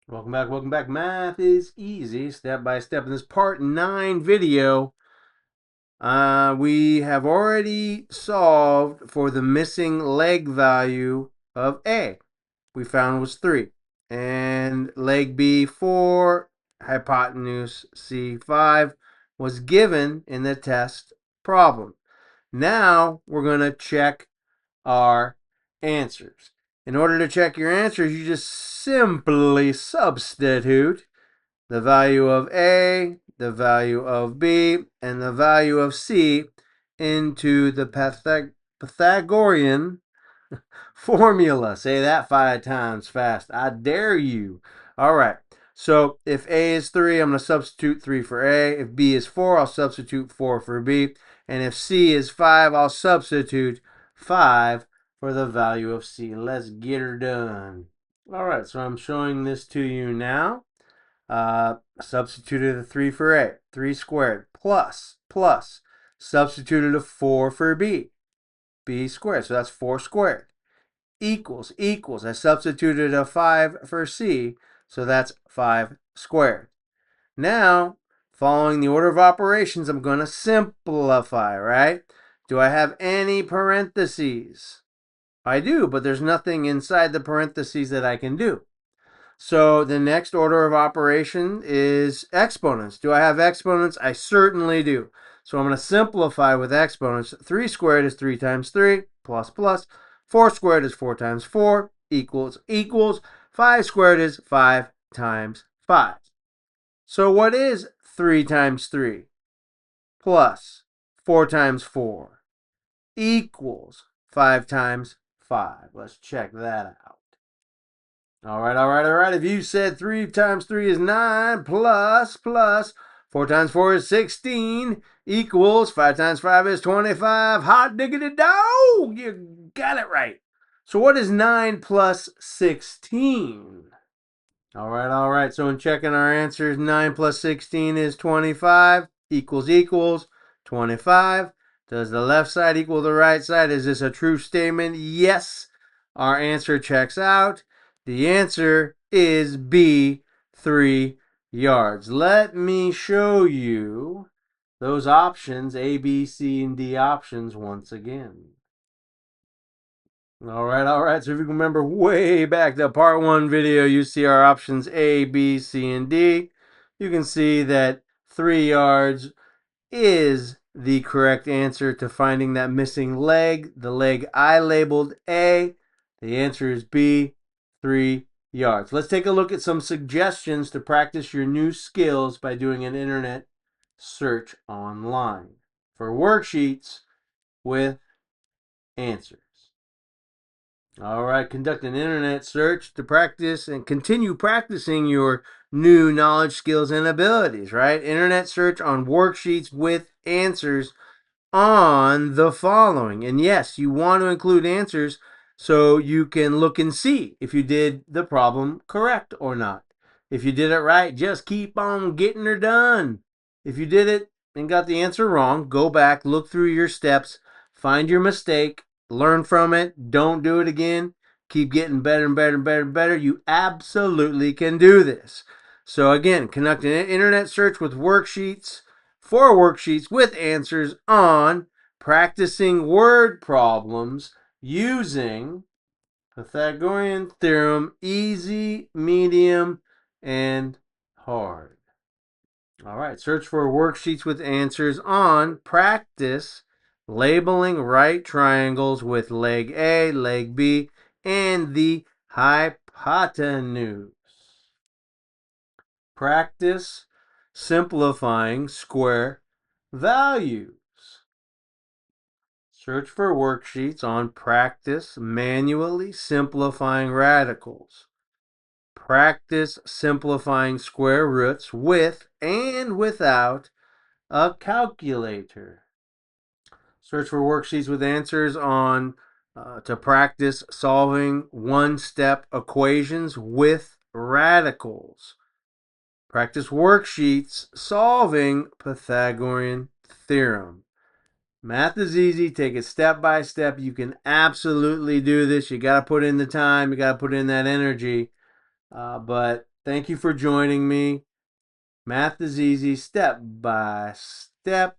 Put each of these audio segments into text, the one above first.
Welcome back, welcome back. Math is easy, step by step. In this part 9 video, we have already solved for the missing leg value of A. We found was 3. And leg B 4, hypotenuse C 5 was given in the test problem. Now we're going to check our answers. In order to check your answers, you just simply substitute the value of A, the value of B, and the value of C into the Pythagorean formula. Say that 5 times fast. I dare you. All right. So if A is 3, I'm going to substitute 3 for A. If B is 4, I'll substitute 4 for B. And if C is 5, I'll substitute 5 for the value of C. Let's get her done. All right, so I'm showing this to you now. Substituted a 3 for A. 3 squared plus. Substituted a 4 for B. B squared, so that's 4 squared. Equals. I substituted a 5 for C, so that's 5 squared. Now, following the order of operations, I'm going to simplify, right? Do I have any parentheses? I do, but there's nothing inside the parentheses that I can do. So the next order of operation is exponents. Do I have exponents? I certainly do. So I'm going to simplify with exponents. 3 squared is 3 times 3, plus. 4 squared is 4 times 4, equals. 5 squared is 5 times 5. So what is 3 times 3 plus 4 times 4 equals 5 times 5? Let's check that out. All right. If you said 3 times 3 is 9 plus 4 times 4 is 16 equals 5 times 5 is 25. Hot diggity dog! You got it right. So what is 9 plus 16? All right. So in checking our answers, 9 plus 16 is 25 equals 25. Does the left side equal the right side? Is this a true statement? Yes. Our answer checks out. The answer is B, 3 yards. Let me show you those options, A, B, C, and D options once again. All right. So if you can remember way back to part 1 video, you see our options A, B, C, and D. You can see that 3 yards is the correct answer to finding that missing leg. The leg I labeled A. The answer is B, 3 yards. Let's take a look at some suggestions to practice your new skills by doing an internet search online for worksheets with answers. All right, conduct an internet search to practice and continue practicing your new knowledge, skills, and abilities, right? Internet search on worksheets with answers on the following. And yes, you want to include answers so you can look and see if you did the problem correct or not. If you did it right, just keep on getting her done. If you did it and got the answer wrong, go back, look through your steps, find your mistake, learn from it, don't do it again, keep getting better and better. You absolutely can do this. So again, conduct an internet search with worksheets, 4 worksheets with answers on practicing word problems using Pythagorean theorem, easy, medium, and hard. All right, search for worksheets with answers on practice labeling right triangles with leg A, leg B, and the hypotenuse. Practice simplifying square values. Search for worksheets on practice manually simplifying radicals. Practice simplifying square roots with and without a calculator. Search for worksheets with answers on to practice solving one-step equations with radicals. Practice worksheets solving Pythagorean theorem. Math is easy. Take it step by step. You can absolutely do this. You got to put in the time. You got to put in that energy. But Thank you for joining me. Math is easy, step by step.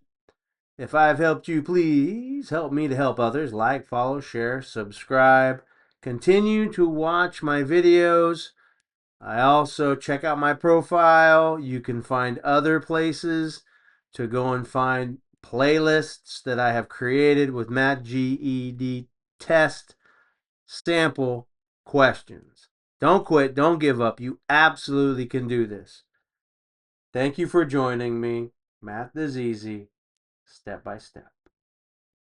If I've helped you, please help me to help others. Like, follow, share, subscribe. Continue to watch my videos. I also check out my profile. You can find other places to go and find playlists that I have created with Math GED test sample questions. Don't quit. Don't give up. You absolutely can do this. Thank you for joining me. Math is easy, step by step.